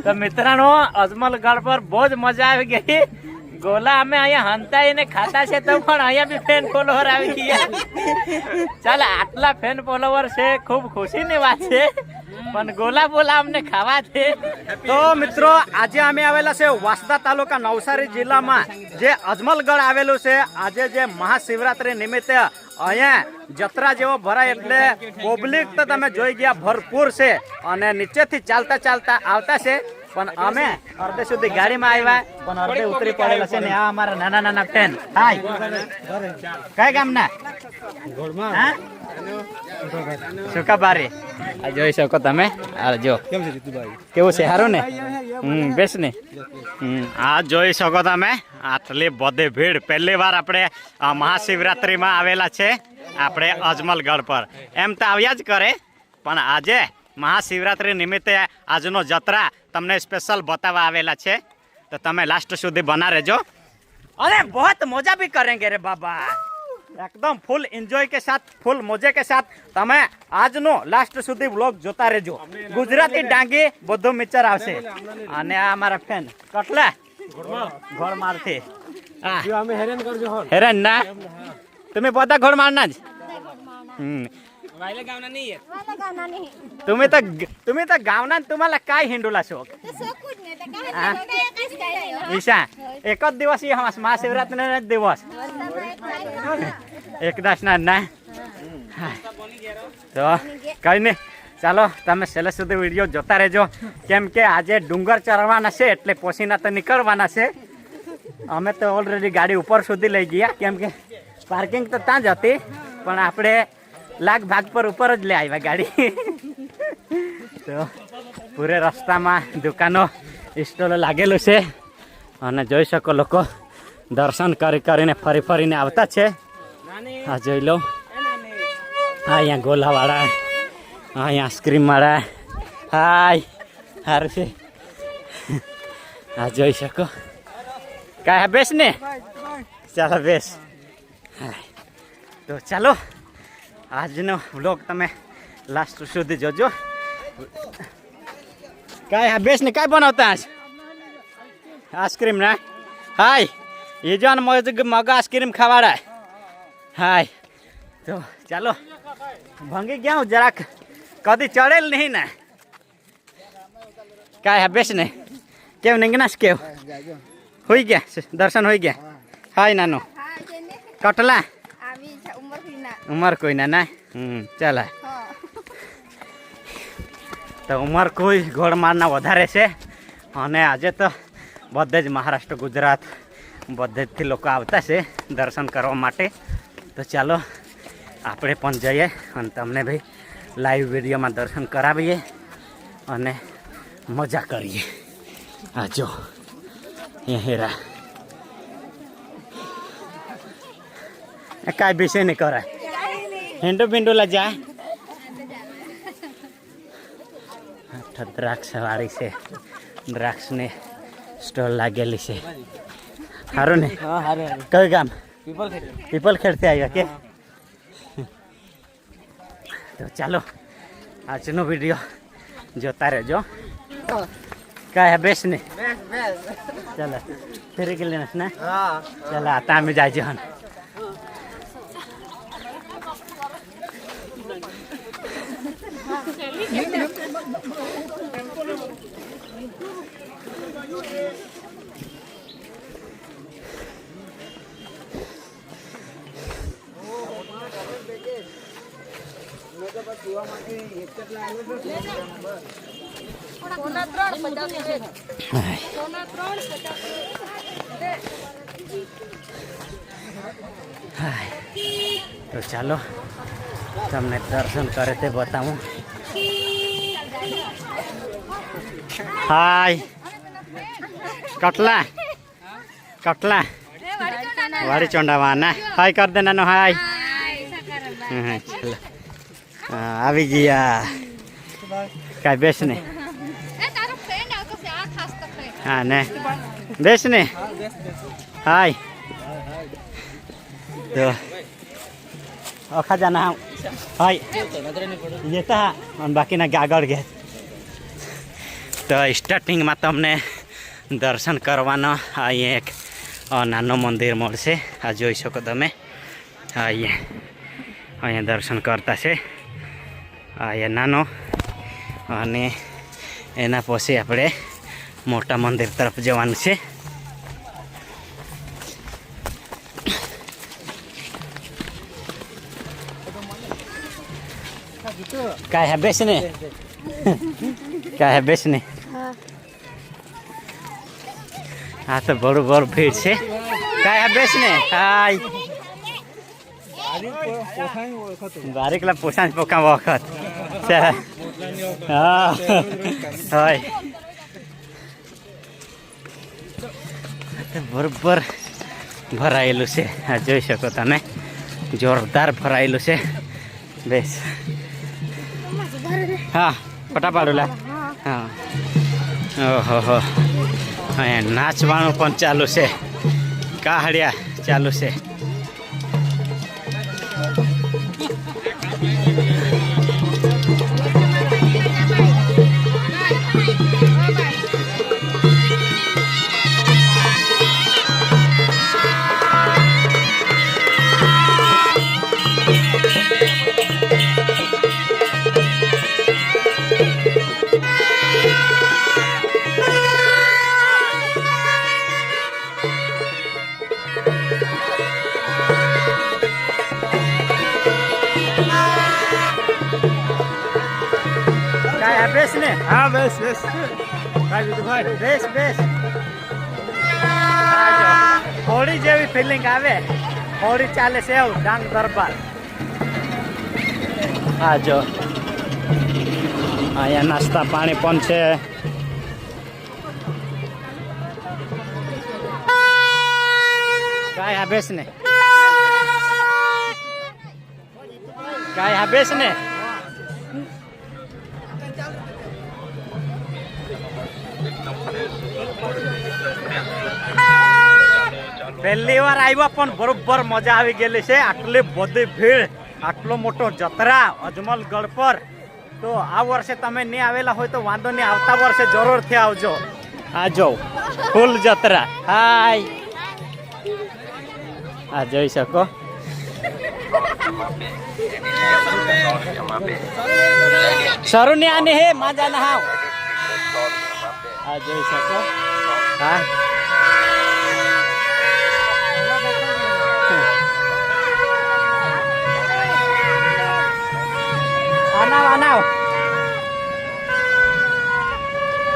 તો મિત્રાનો અજમલગઢ પર બહુ જ મજા આવી ગઈ. ગોલા અમે અહીંયા હંતાઈને ખાતા છે તો પણ અહીંયા બી ફેન ફોલોવર આવી ગયા. ચાલ આટલા ફેન ફોલોવર છે, ખૂબ ખુશીની વાત છે. પણ ગોલા બોલા અમને ખાવા છે. તો મિત્રો આજે અમે આવેલા છે વાંસદા તાલુકા નવસારી જિલ્લામાં જે અજમલગઢ આવેલું છે. આજે જે મહાશિવરાત્રી નિમિત્તે અહીંયા જત્રા જેવો ભરાય એટલે પબ્લિક તો તમે જોઈ ગયા ભરપૂર છે અને નીચેથી ચાલતા ચાલતા આવતા છે. પણ અમે અડધે સુધી ગાડીમાં આવ્યા પણ અડધે ઉતરી પડેલા છે ને આ અમારા નાના નાના ફેન. હાય, કઈ ગામના? સુકાબારી. આ જોઈ શકો તમે. આ જો કેવું છે, સારું ને? બેસ ને. આ જોઈ શકો તમે આટલી બધી ભીડ. પહેલી વાર આપણે મહાશિવરાત્રીમાં આવેલા છે આપણે અજમલગઢ પર. એમ તો આવ્યા જ કરે પણ આજે મહાશિવરાત્રી નિમિત્તે આજનો જત્રા તમને સ્પેશિયલ બતાવવા આવેલા છે. તો તમે લાસ્ટ સુધી બના રહેજો અને बहुत मजा भी करेंगे रे बाबा. एकदम फुल एंजॉय के साथ, फुल मजे के साथ તમે આજનો લાસ્ટ સુધી વ્લોગ જોતા રહેજો. ગુજરાતી ડાંગી બધું મિક્સર આવશે. અને આ અમારા ફેન કટલા ઘોડમાર થી હેરાન ના તમે બધા ઘોડમારના જ. तुम्ही तर गावना तुम्हाला काय हिंडूला शोक ईशा एकच दिवस महाशिवरात्री दिवस एकदाच ना तो कई नहीं. ચાલો તમે છેલ્લે સુધી વિડીયો જોતા રહેજો કેમ કે આજે ડુંગર ચડવાના છે એટલે પોસીના તો નીકળવાના છે. અમે તો ઓલરેડી ગાડી ઉપર સુધી લઈ ગયા કેમ કે પાર્કિંગ તો ત્યાં જ હતી પણ આપણે લાગ ભાગ પર ઉપર જ લઈ આવ્યા ગાડી. તો પૂરે રસ્તામાં દુકાનો સ્ટોલો લાગેલું છે અને જોઈ શકો લોકો દર્શન કરી કરીને ફરી ફરીને આવતા છે. આ જોઈ લો, અહીંયા ગોલાવાળા, અહીંયા આઈસ્ક્રીમવાળા. હાય, સારું છે. આ જોઈ શકો. કાંઈ બેસ ને? ચાલો બેસ. તો ચાલો આજનો વ્લોગ તમે લાસ્ટ સુધી જોજો. કાંઈ હા બેસ ને કાંઈ બનાવતા આજ આઈસ્ક્રીમ ના? હાય, એ જો મગ આઈસ્ક્રીમ ખાવાડાય. હાય, તો ચાલો ભંગી ગયા હું જરાક, કદી ચડેલ નહીં ને. કાંઈ હા બેસ ને. કેવ નીંગનાશ કેવ હોઈ ગયા દર્શન હોઈ ગયા? હાય નાનો કટલા ઉમર કોઈ ના. ચાલ તો ઉમર કોઈ ઘોડમારના વધારે છે અને આજે તો બધે જ મહારાષ્ટ્ર ગુજરાત બધેથી લોકો આવતા છે દર્શન કરવા માટે. તો ચાલો આપણે પણ જઈએ અને તમને ભાઈ લાઈવ વિડીયોમાં દર્શન કરાવીએ અને મજા કરીએ. આ જો એ હેરા કાંઈ વિષય નહીં કરાય. હિંડો ભીંડોલા જાય. દ્રાક્ષ વાળી છે, દ્રાક્ષની સ્ટોલ લાગેલી છે. સારું ને? કયું ગામ? પીપલખેડથી આવ્યા કે? તો ચાલો આજનો વિડીયો જોતા રહેજો. કાંઈ બેસ ને? ચાલો ફેરી ગયેલી ને? ચાલો आता आम्ही जायचे हन. તો ચાલો તમને દર્શન કરે તે બતાવું. હાય કટલા કટલા વાડી ચોંડાવાના. હાય કર દે નાનો. હાય. ચાલો આવી ગયા. કાંઈ બેસ ને? હા ને બેસ ને. હાય તો અખા જાના હાય જતા અને બાકીના આગળ ગયા. તો સ્ટાર્ટિંગમાં તમને દર્શન કરવાનો અહીંયા એક નાનો મંદિર મળશે. આ જોઈ શકો તમે. અહીંયા દર્શન કરતા છે. અહીંયા નાનો અને એના પછી આપણે મોટા મંદિર તરફ જવાનું છે. काय है बेचने क्या है बेचने हाँ तो बड़ भीड़ से काय है बेचने हाय बारीकला पोषण पोका वखत हाँ हाय बरोबर भरायेलू से आ जोई शको तमे जोरदार भरायेलू से बेस हाँ फटा पाडूला हाँ ओहो અહીંયા નાચવાનું પણ ચાલુ છે. કાહડિયા ચાલુ છે. बेस ने हाँ बेस बेस बेस बेस होड़ी जेवी फीलिंग आवे. होड़ी चाले से डांग दरबार आ जो आया नाश्ता पानी पण छे. काय बेस ने काय बेस ने પહેલી વાર આવ્યા પણ બરોબર મજા આવી ગયેલી છે. આટલી બધી ભીડ, આટલો મોટો જત્રા અજમલગઢ પર. તો આ વર્ષે તમે નહીં આવેલા હોય તો વાંધો નહીં, આવતા વર્ષે જરૂરથી આવજો. આ જો ફૂલ જત્રા. હાય આ જોઈ શકો. શરૂ ને આને હે માજા ના હાવ. આ જોઈ શકો. હા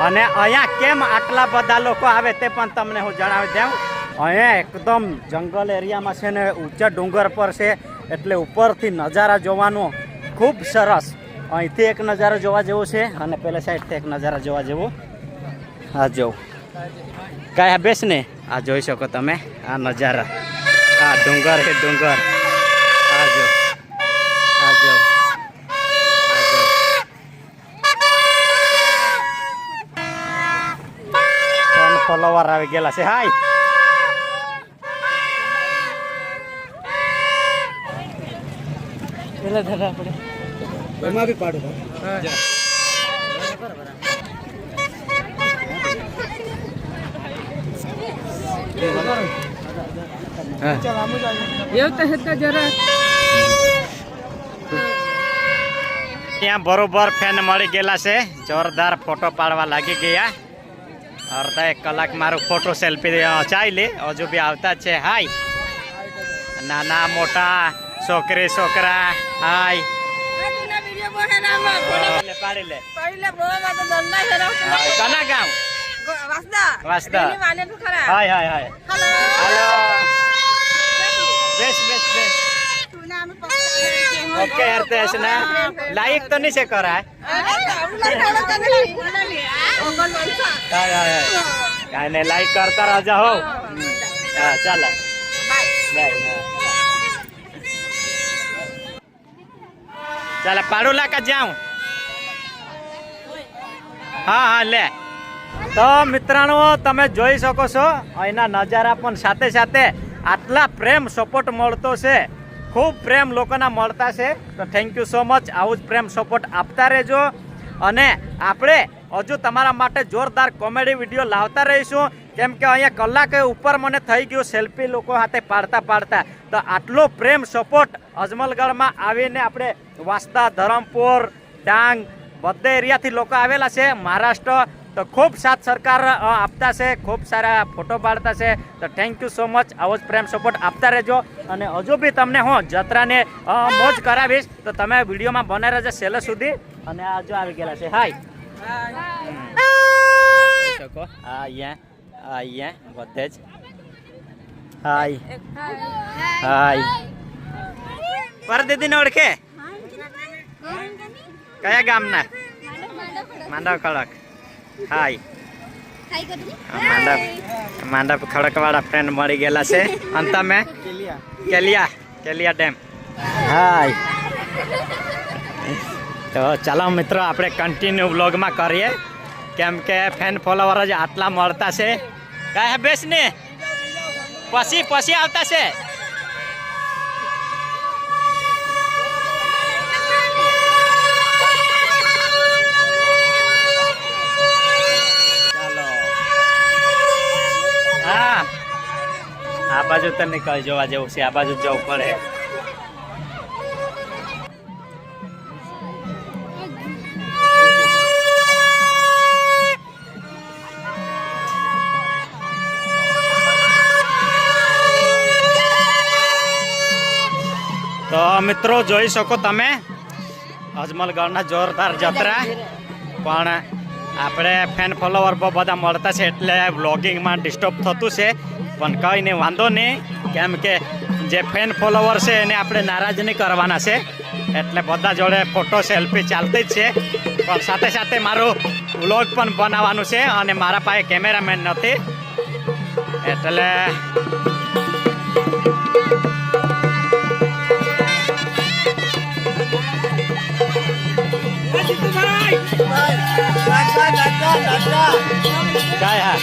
અને અહીંયા કેમ આટલા બધા લોકો આવે તે પણ તમને હું જણાવી દઉં. અહીંયા એકદમ જંગલ એરિયામાં છે ને ઊંચા ડુંગર પર છે એટલે ઉપરથી નજારા જોવાનો ખૂબ સરસ. અહીંથી એક નજારો જોવા જેવો છે અને પેલા સાઈડથી એક નજારા જોવા જેવો. આ જો કાંઈ બેસ ને આ જોઈ શકો તમે. આ નજારા, આ ડુંગર છે ડુંગર. આ જો આ જો ફોલોવર આવી ગયેલા છે. હાય પેલા ધરા પડે એમાં બી પાડો. ત્યાં બરોબર ફેન મળી ગયેલા છે. જોરદાર ફોટો પાડવા લાગી ગયા. અડધા 1 કલાક મારું ફોટો સેલ્ફી ચાલી લે. હજુ બી આવતા જ છે. હાય નાના મોટા છોકરી છોકરા. હાય પાડી લે. કના ગામ વાસદા. હાય હાય હાય હાલો બેસ બેસ બેસ. ઓકે યાર તે છે લાઈક તો નહીં છે કરાય. કાંઈ લાઈક કરતા રાજા હો. હા ચાલો ચાલો પાડું લાકા જાઉં. હા હા લે. તો મિત્રાણો તમે જોઈ શકો છો અહીંના નજારા પણ સાથે સાથે આટલા પ્રેમ સપોર્ટ મળતો છે. ખૂબ પ્રેમ લોકોના મળતા છે. તો થેન્ક યુ સો મચ. આવું જ પ્રેમ સપોર્ટ આપતા રહેજો. અને આપણે હજુ તમારા માટે જોરદાર કોમેડી વિડીયો લાવતા રહીશું, કેમ કે અહીંયા કલાક ઉપર મને થઈ ગયું સેલ્ફી લોકો સાથે પાડતા. તો આટલો પ્રેમ સપોર્ટ અજમલગઢમાં આવીને આપણે વાંસદા, ધરમપુર, ડાંગ બધા એરિયાથી લોકો આવેલા છે, મહારાષ્ટ્ર, તો ખૂબ સાથ સરકાર આપતા છે, ખૂબ સારા ફોટો પાડતા છે. તો થેન્ક યુ સો મચ. આવો જ પ્રેમ સપોર્ટ આપતા રહેજો. અને હજુ બી તમને હું જત્રાને મોજ કરાવીશ, તો તમે વિડીયોમાં બને રહેજો છેલ્લે સુધી. અને આ જો આવી ગયેલા છે. હાય શકો અહીંયા બધે જ હાય પર દીદીને ઓળખે? કયા ગામના? માંડવ ખડક. હાય માંડવ ખડક વાળા ફ્રેન્ડ મળી ગયેલા છે. અને તમે? કેલિયા ડેમ. હાય. તો ચાલો મિત્રો, આપણે કન્ટિન્યુ વ્લોગમાં કરીએ, કેમ કે ફેન ફોલોવર જ આટલા મળતા છે. કાંઈ બેસ ને પછી આવતા છે. ચાલો હા, આ બાજુ તો નીકળ જોવા જેવું છે, આ બાજુ જવું પડે. તો મિત્રો જોઈ શકો તમે અજમલગઢના જોરદાર જત્રા. પણ આપણે ફેન ફોલોવર બહુ બધા મળતા છે એટલે વ્લોગિંગમાં ડિસ્ટર્બ થતું છે, પણ કંઈ નહીં, વાંધો નહીં, કેમ કે જે ફેન ફોલોવર છે એને આપણે નારાજ નહીં કરવાના છે. એટલે બધા જોડે ફોટો સેલ્ફી ચાલતી જ છે, પણ સાથે સાથે મારું વ્લોગ પણ બનાવવાનું છે. અને મારા પાસે કેમેરામેન નથી એટલે काय हा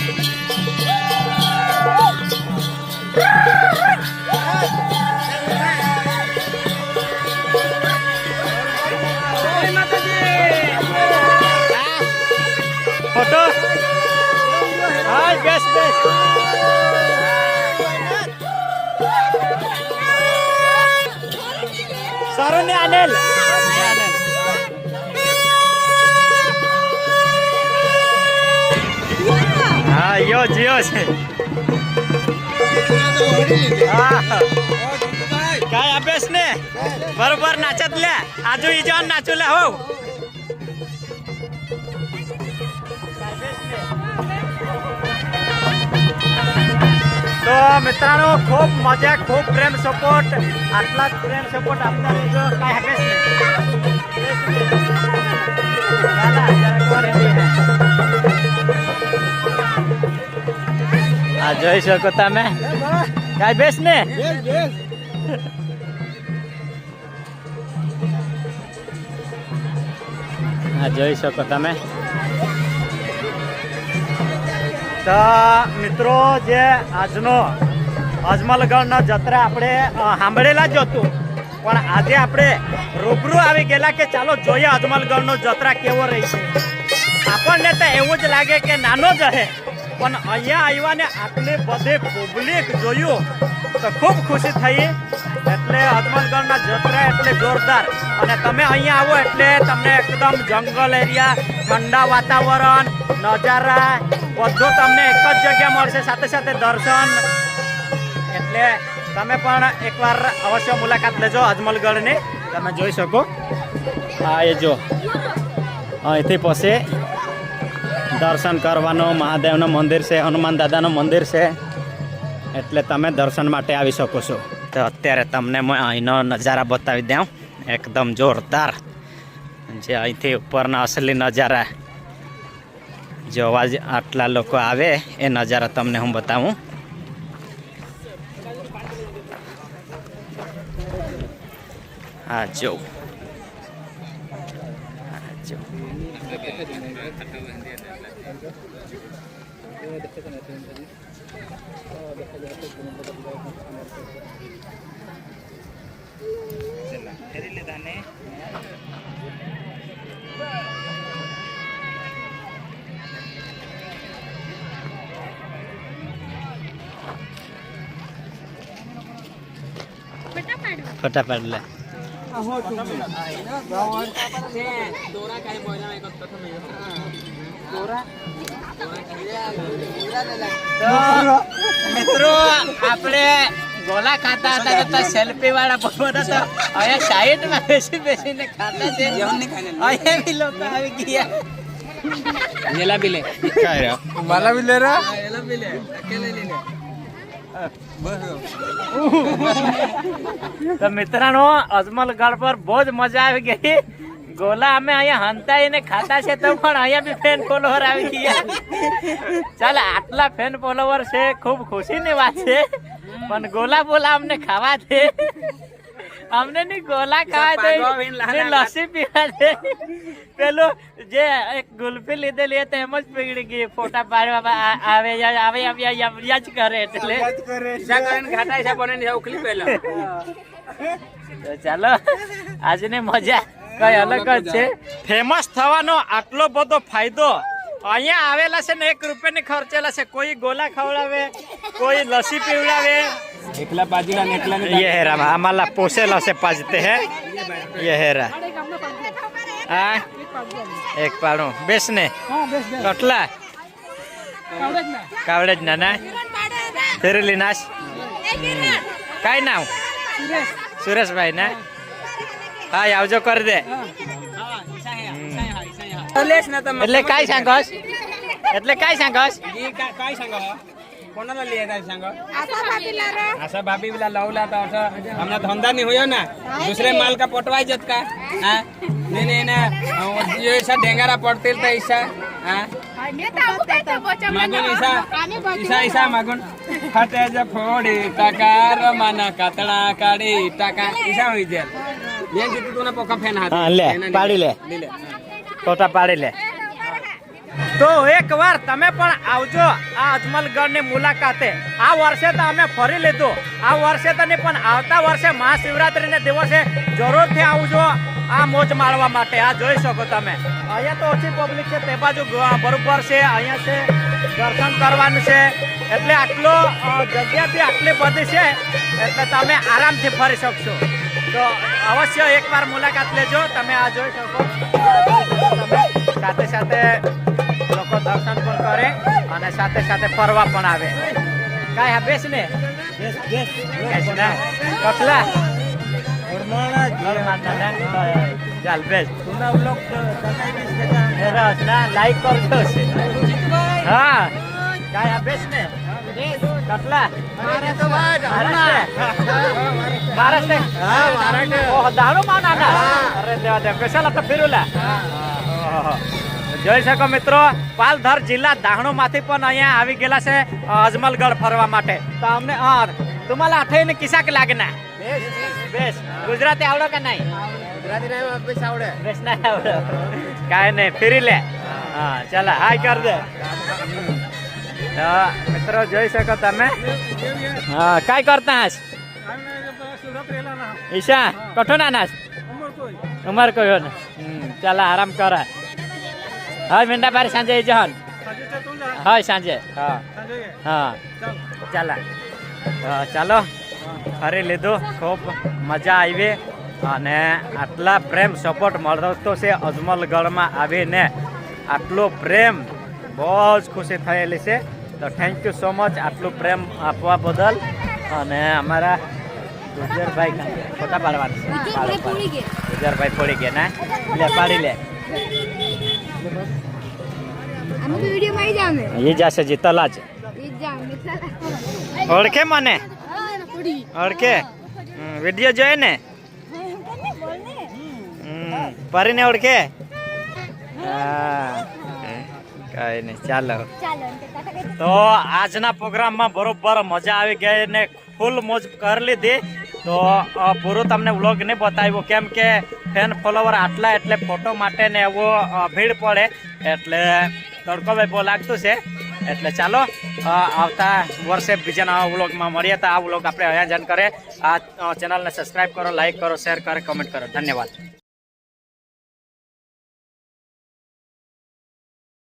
फोटो हाय बेस सरोने अनिल हाँ यो जियो से काय अभ्यास ने बरोबर नाचत ले आजू इजान नाचू ले हो. तो मित्रांनो खूप मजा, खूप प्रेम सपोर्ट, आटलाच प्रेम सपोर्ट आपला जो काय अभ्यास ने આ જોઈ શકો તમે કાંઈ બેસ ને આ જોઈ શકો તમે. તો મિત્રો જે આજનો અજમલગઢનો જત્રા આપણે સાંભળેલા જ હતું, પણ આજે આપણે રૂબરૂ આવી ગયેલા કે ચાલો જોઈએ અજમલગઢનો જત્રા કેવો રહી છે. આપણને તો એવું જ લાગે કે નાનો જ હે, પણ અહીંયા આવ્યા ને આટલી બધી પબ્લિક જોયું તો ખૂબ ખુશી થઈ. એટલે અજમલગઢના જત્રા એટલે જોરદાર. અને તમે અહીંયા આવો એટલે તમને એકદમ જંગલ એરિયા, ઠંડા વાતાવરણ, નજારા બધું તમને એક જ જગ્યા મળશે, સાથે સાથે દર્શન. એટલે તમે પણ એકવાર અવશ્ય મુલાકાત લેજો અજમલગઢની. તમે જોઈ શકો હા એ જો અહીંથી પછી દર્શન કરવાનું. મહાદેવનું મંદિર છે, હનુમાન દાદાનું મંદિર છે, એટલે તમે દર્શન માટે આવી શકો છો. તો અત્યારે તમને હું અહીંનો નજારા બતાવી દઉં, એકદમ જોરદાર. જે અહીંથી ઉપરના અસલી નજારા જોવા જ આટલા લોકો આવે એ નજારા તમને હું બતાવું. હા જો ફોટા પાડ લે મિત્રો આપણે ગોલા ખાતા હતા તો સેલ્ફી વાળા પપ્પા તો અહીંયા સાઈડ માં બેસીને ખાતા છે અહીંયા બી લોકો આવી ગયા येला भी ले काय रे मला भी ले रहा येला भी ले अकेले ले तो मित्रांनो अजमलगढ़ पर बहुत मजा આવી ગઈ ગોલા અમે અહીંયા હંતાઈને ખાતા છે તો પણ અહીંયા બી ફેન ફોલોવર આવી ગયા ચાલ આટલા ફેન ફોલોવર છે ખૂબ ખુશીની વાત છે પણ ગોલા બોલા અમને ખાવા છે અમને ની ગોલા ખાવા છે લસ્સી પીવા છે પેલો જે એક ગુલ્ફી લીધેલી હતી એમ જ પીગળી ગઈ ફોટા પાડવા આવે આવે યાજ કરે એટલે ઘાટા છે બને ઉખલી પહેલા તો ચાલો આજની મજા કઈ અલગ જ છે ફેમસ થવાનો આટલો બધો ફાયદો અહીંયા આવેલા છે ને 1 રૂપિયાની ખર્ચેલા છે કોઈ ગોલા ખવડાવે કોઈ લસ્સી પીવડાવે એકલા બાજીલા ને એકલા ને ये हेरा हमारा पोसेला से पाजते हैं ये हेरा हाँ एक पाड़ो बेस ने कटला कावड़ेज ना ना फिर लिनाश काय नाव सुरेश भाई ना हाँ आवजो कर दे એટલે काय सांगस એટલે काय सांगस काय सांग कोणाला लिहायचं सांग असं भाभी बिला लावला तर असं आमना धंदा नाही होय ना दुसरे माल का पटवायचेत का नाही नाही ना ऐसा ढेंगारा पडतील तर ऐसा मागून ऐसा मागून फाट्याच्या फोडी टाका रमाना कातळा काढी टाका ऐसा होई जाईल ये किती तुला पोका फॅन हात ले पाडी ले फोटा पाडी ले તો એક વાર તમે પણ આવજો આ અજમલગઢની મુલાકાતે આ વર્ષે તો અમે ફરી લીધું આ વર્ષે તો નહીં પણ આવતા વર્ષે મહાશિવરાત્રીને દિવસે જરૂરથી આવજો આ મોજ માણવા માટે આ જોઈ શકો તમે અહીંયા તો ઓછી પબ્લિક છે તે બાજુ બરોબર છે અહીંયા છે દર્શન કરવાનું છે એટલે આટલો જગ્યા બી આટલી બધી છે એટલે તમે આરામથી ફરી શકશો તો અવશ્ય એકવાર મુલાકાત લેજો તમે આ જોઈ શકો સાથે સાથે લોકો દર્શન પણ કરે અને સાથે સાથે ફરવા પણ આવે કાય હા બેસ ને બેસ ના કટલા ચાલ બેસ રસ ના લાઈક કરજો છે હા કાય હા બેસ ને કટલા મહારાષ્ટ્ર દાણો માં નાના અરે દેવા દે કશાલા તો ફિરુલા જોઈ શકો મિત્રો પાલઘર જિલ્લા દાહણો માંથી પણ અહીંયા આવી ગયેલા છે અજમલગઢ ફરવા માટે તો અમને तुम्हाला आठवण किसा के लागना बेस गुजराती आवडो का नाही गुजराती नाही बेस आवडे बेस नाही आवडो काय नाही फिरी ले હા ચાલો હાય કર દે મિત્રો જોઈ શકો તમે હા काय करता हस ईशा कठो नानास उमर कोयो ने ચાલો આરામ કરા હા મેંડા બાર સાંજે જહન હા સાંજે હા હા ચાલો ચાલો ફરી લીધું ખૂબ મજા આવી અને આટલા પ્રેમ સપોર્ટ મળતો છે અજમલગઢમાં આવીને આટલો પ્રેમ બહુ જ ખુશી થયેલી છે તો થેન્ક યુ સો મચ આટલું પ્રેમ આપવા બદલ અને અમારા ગુજરભાઈ ફોટા પાડવાના છે ગુજરભાઈ પડી ગયા ના લે પાડી લે ये जैसे जीतला જ ઓળખે મને ઓળખે વિડિયો જોયે ને પરીને ઓળખે કઈ નહીં ચાલો તો આજના પ્રોગ્રામમાં બરોબર મજા આવી ગઈ ને ફૂલ મોજ કરી લીધી તો પૂરું તમને વ્લોગ નહીં બતાવ્યો કેમ કે ફેન ફોલોવર આટલા એટલે ફોટો માટે ને એવો ભીડ પડે એટલે તડકો ભાઈ બહુ લાગતું છે એટલે ચાલો આવતા વર્ષે બીજા નવા વ્લોગમાં મળીએ તો આ વ્લોગ આપણે અહીંયા જન કરે આ ચેનલને સબસ્ક્રાઈબ કરો લાઈક કરો શેર કરો કમેન્ટ કરો ધન્યવાદ